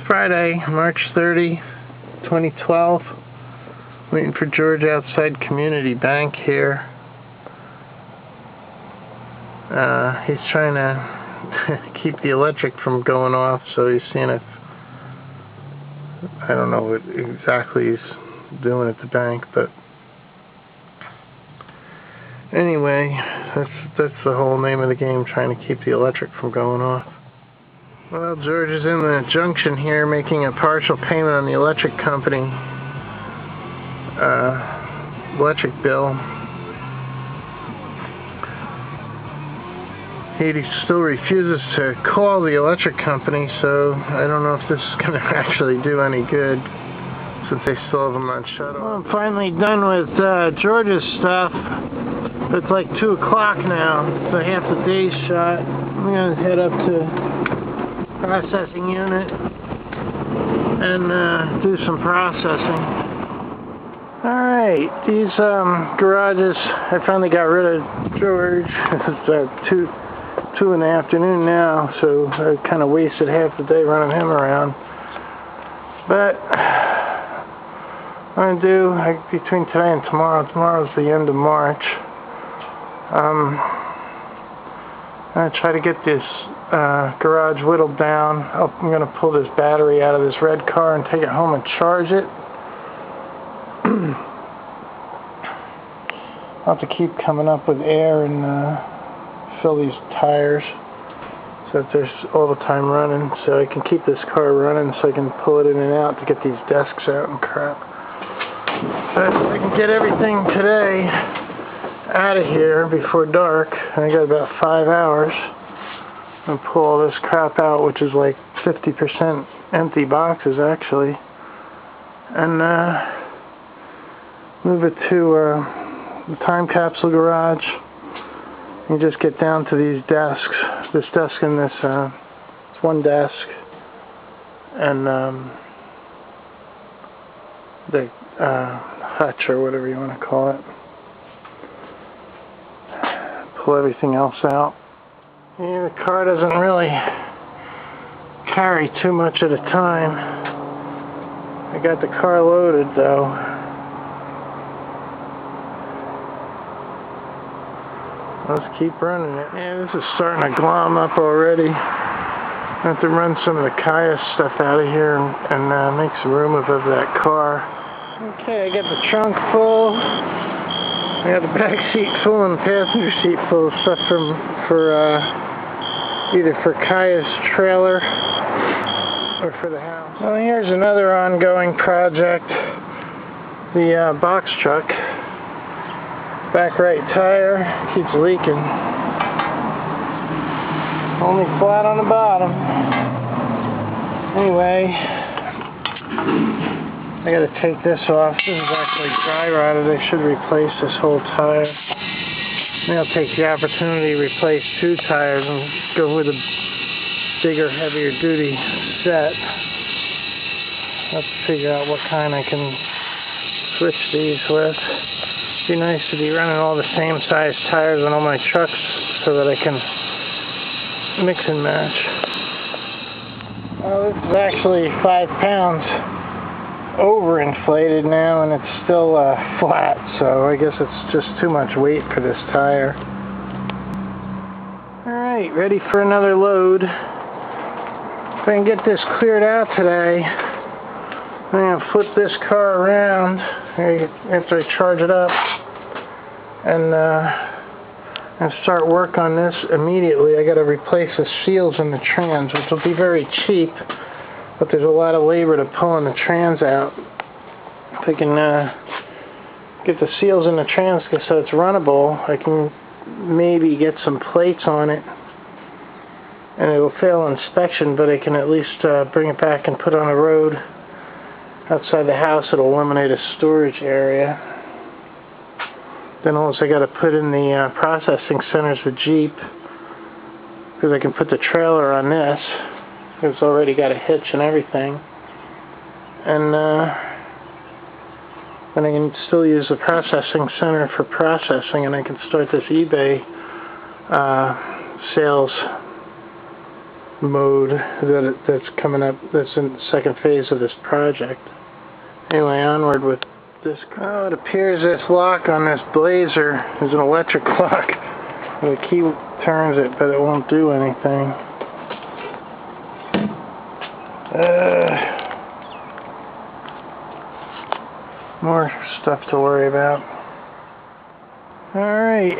Friday, March 30, 2012. Waiting for George outside Community Bank here. He's trying to keep the electric from going off, so he's seeing if, I don't know what exactly he's doing at the bank, but anyway, that's the whole name of the game, trying to keep the electric from going off. Well, George is in the junction here making a partial payment on the electric company electric bill. He still refuses to call the electric company, so I don't know if this is going to actually do any good since they still have them on shut off. Well, I'm finally done with George's stuff. It's like 2 o'clock now, so half the day's shot. I'm going to head up to processing unit and do some processing. Alright, these garages, I finally got rid of George. It's 2 in the afternoon now, so I kind of wasted half the day running him around. But I'm going to do, between today and tomorrow's the end of March, I'm going to try to get this garage whittled down. I'm going to pull this battery out of this red car and take it home and charge it. I'll have to keep coming up with air and fill these tires so that there's all the time running, so I can keep this car running so I can pull it in and out to get these desks out and crap. But if I can get everything today out of here before dark, I got about 5 hours, and pull all this crap out, which is like 50% empty boxes actually, and move it to the time capsule garage. You just get down to these desks, this desk and this, it's one desk, and the hutch or whatever you want to call it. Pull everything else out. Yeah, the car doesn't really carry too much at a time. I got the car loaded though. Let's keep running it. Yeah, this is starting to glom up already. I have to run some of the Kaya stuff out of here and make some room above that car. Okay, I got the trunk full. I got the back seat full and the passenger seat full of stuff for either for Kaya's trailer or for the house. Well, here's another ongoing project. The box truck. Back right tire keeps leaking. Only flat on the bottom. Anyway, I gotta take this off. This is actually dry rotted. I should replace this whole tire. Maybe I'll take the opportunity to replace 2 tires and go with a bigger, heavier duty set. I'll have to figure out what kind I can switch these with. It'd be nice to be running all the same size tires on all my trucks so that I can mix and match. Well, this is actually 5 pounds overinflated now, and it's still flat, so I guess it's just too much weight for this tire. Alright, ready for another load. If I can get this cleared out today, I'm going to flip this car around after I charge it up and start work on this immediately. I got to replace the seals in the trans, which will be very cheap, but there's a lot of labor to pulling the trans out. If I can get the seals in the trans so it's runnable, I can maybe get some plates on it, and it will fail inspection, but I can at least bring it back and put it on the road. Outside the house, it'll eliminate a storage area. Then also I got to put in the processing centers for Jeep, because I can put the trailer on this. It's already got a hitch and everything. And then I can still use the processing center for processing, and I can start this eBay sales mode that's coming up, that's in the second phase of this project. Anyway, onward with this. Oh, it appears this lock on this Blazer is an electric lock. The key turns it, but it won't do anything. More stuff to worry about. Alright,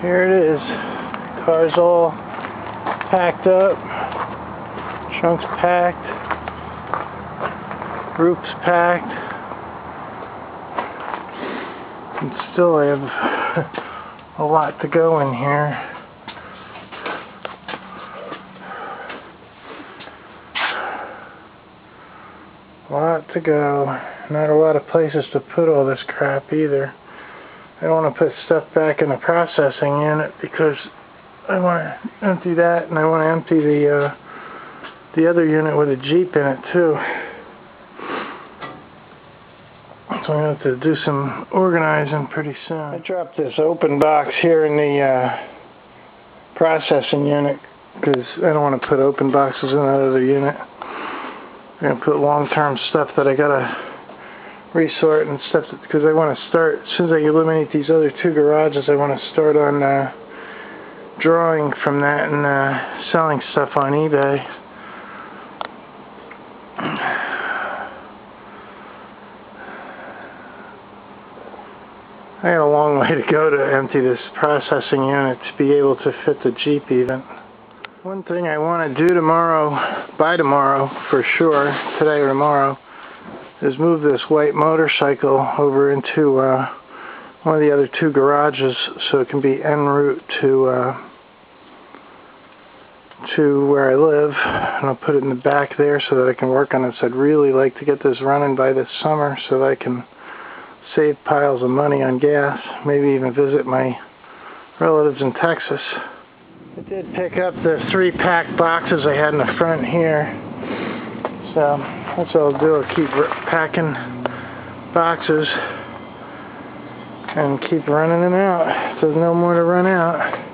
here it is. Car's all packed up, trunk's packed, roof's packed, and still I have a lot to go in here. A lot to go. Not a lot of places to put all this crap either. I don't want to put stuff back in the processing unit because I want to empty that, and I want to empty the other unit with a Jeep in it too. So I'm going to have to do some organizing pretty soon. I dropped this open box here in the processing unit because I don't want to put open boxes in that other unit. I'm going to put long-term stuff that I got to resort and stuff because I want to start, as soon as I eliminate these other two garages, I want to start on drawing from that and selling stuff on eBay. I got a long way to go to empty this processing unit to be able to fit the Jeep even. One thing I want to do tomorrow, by tomorrow for sure, today or tomorrow, is move this white motorcycle over into one of the other two garages so it can be en route to where I live, and I'll put it in the back there so that I can work on it. So I'd really like to get this running by this summer so that I can save piles of money on gas, maybe even visit my relatives in Texas. I did pick up the 3-pack boxes I had in the front here, so that's what I'll do. I'll keep packing boxes and keep running them out. There's no more to run out.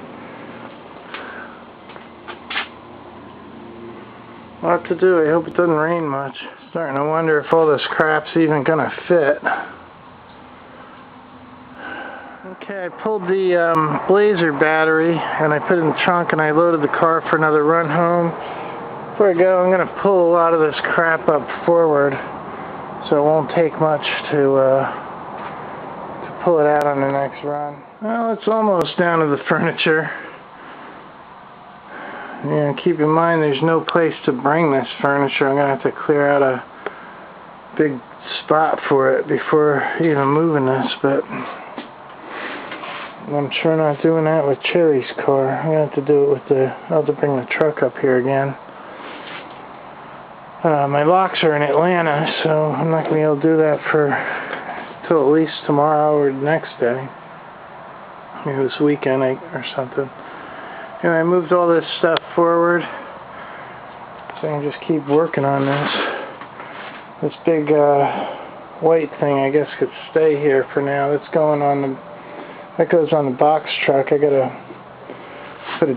A lot to do. I hope it doesn't rain much. Starting to wonder if all this crap's even gonna fit. Okay, I pulled the Blazer battery and I put it in the trunk and I loaded the car for another run home. Before I go, I'm going to pull a lot of this crap up forward, so it won't take much to pull it out on the next run. Well, it's almost down to the furniture. Yeah, keep in mind there's no place to bring this furniture. I'm going to have to clear out a big spot for it before even moving this, but I'm sure not doing that with Cherry's car. I'm going to have to do it with I'll have to bring the truck up here again. My locks are in Atlanta, so I'm not going to be able to do that till at least tomorrow or the next day. Maybe this weekend or something. Anyway, I moved all this stuff forward so I can just keep working on this. This big white thing, I guess, could stay here for now. That's going on that goes on the box truck. I gotta put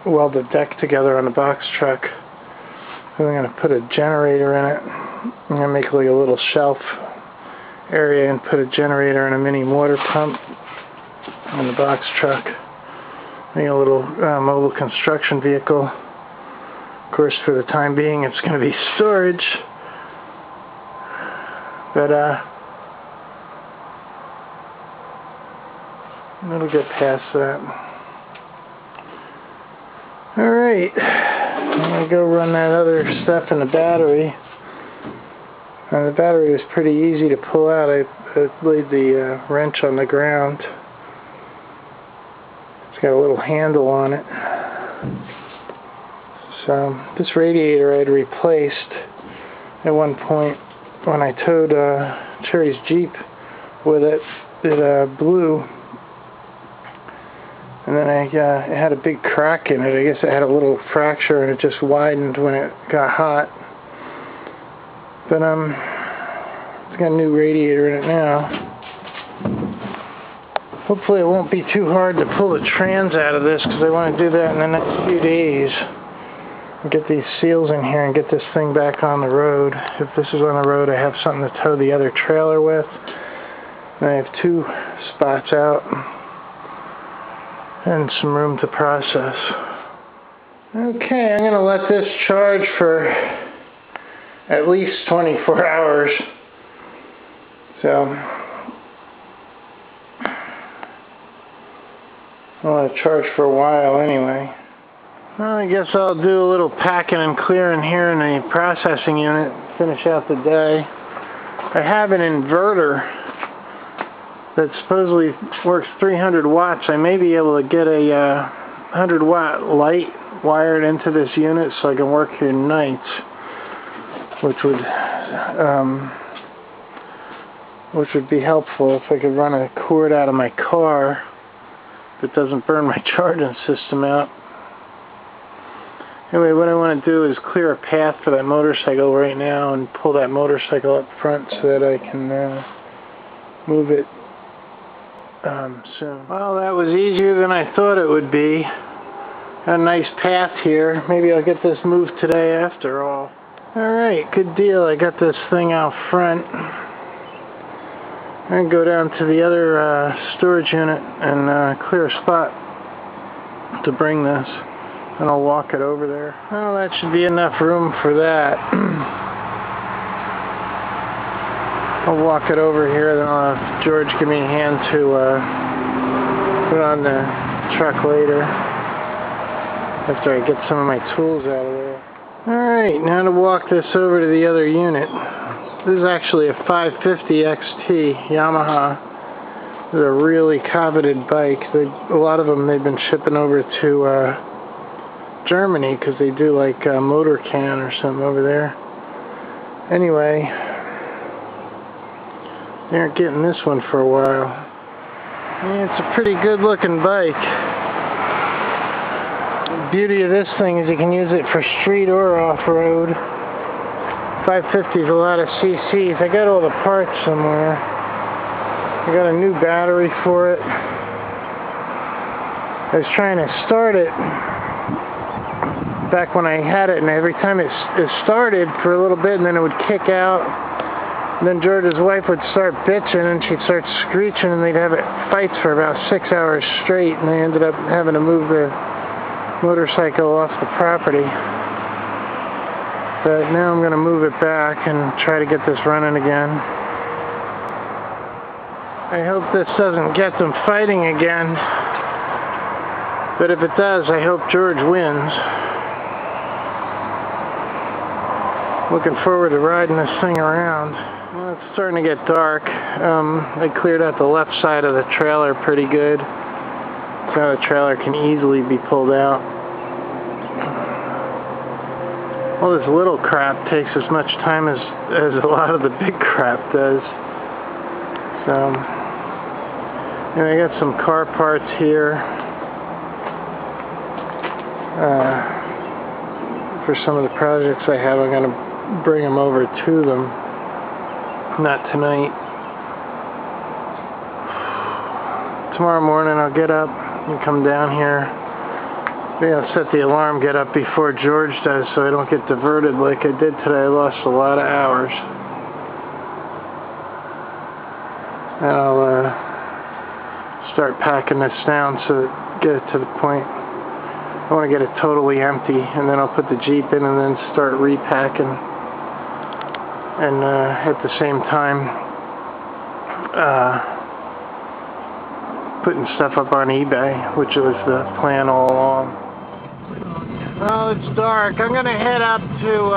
weld the deck together on the box truck. And I'm gonna put a generator in it. I'm gonna make like a little shelf area and put a generator and a mini water pump on the box truck. Make a little mobile construction vehicle. Of course, for the time being, it's gonna be storage. But it'll get past that. Alright, I'm going to go run that other stuff in the battery. And the battery was pretty easy to pull out. I laid the wrench on the ground. It's got a little handle on it. So this radiator I had replaced at one point when I towed Cherry's Jeep with it. It blew. And then it had a big crack in it. I guess it had a little fracture and it just widened when it got hot. But it's got a new radiator in it now. Hopefully it won't be too hard to pull the trans out of this, because I want to do that in the next few days. Get these seals in here and get this thing back on the road. If this is on the road, I have something to tow the other trailer with. And I have 2 spots out and some room to process. Okay, I'm going to let this charge for at least 24 hours. So I'll let it charge for a while anyway. Well, I guess I'll do a little packing and clearing here in the processing unit, finish out the day. I have an inverter that supposedly works 300 watts. I may be able to get a 100-watt light wired into this unit so I can work here nights, which would be helpful if I could run a cord out of my car that doesn't burn my charging system out. Anyway, what I want to do is clear a path for that motorcycle right now and pull that motorcycle up front so that I can move it soon. Well, that was easier than I thought it would be. Got a nice path here. Maybe I'll get this moved today after all. Alright, good deal. I got this thing out front. I'm going to go down to the other storage unit and clear a spot to bring this. And I'll walk it over there. Well, that should be enough room for that. I'll walk it over here, then I'll have George give me a hand to put on the truck later, after I get some of my tools out of there. Alright, now to walk this over to the other unit. This is actually a 550 XT Yamaha. It's a really coveted bike. A lot of them they've been shipping over to Germany because they do like motor can or something over there. Anyway, they aren't getting this one for a while. Yeah, it's a pretty good looking bike. The beauty of this thing is you can use it for street or off-road. 550 is a lot of cc's. I got all the parts somewhere. I got a new battery for it. I was trying to start it back when I had it, and every time it started for a little bit and then it would kick out. And then George's wife would start bitching and she'd start screeching and they'd have fights for about 6 hours straight, and they ended up having to move the motorcycle off the property. But now I'm going to move it back and try to get this running again. I hope this doesn't get them fighting again. But if it does, I hope George wins. Looking forward to riding this thing around. Well, it's starting to get dark. I cleared out the left side of the trailer pretty good. So the trailer can easily be pulled out. All this little crap takes as much time as a lot of the big crap does. So, and I got some car parts here for some of the projects I have. I'm going to bring them over to them. Not tonight. Tomorrow morning I'll get up and come down here. Maybe I'll set the alarm, get up before George does so I don't get diverted like I did today. I lost a lot of hours. And I'll start packing this down so get it to the point. I want to get it totally empty, and then I'll put the Jeep in and then start repacking. And at the same time, putting stuff up on eBay, which was the plan all along. Well, it's dark. I'm going to head up to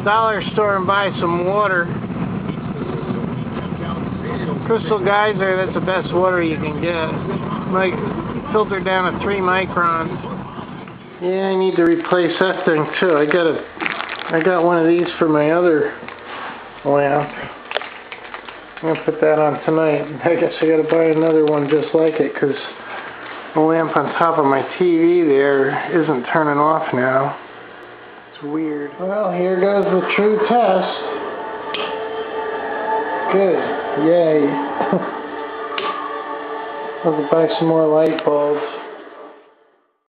dollar store and buy some water. Crystal Geyser, that's the best water you can get. Like, filtered down to 3 microns. Yeah, I need to replace that thing too. I got one of these for my other lamp. I'm going to put that on tonight. I guess I got to buy another one just like it because the lamp on top of my TV there isn't turning off now. It's weird. Well, here goes the true test. Good. Yay. I'll buy some more light bulbs.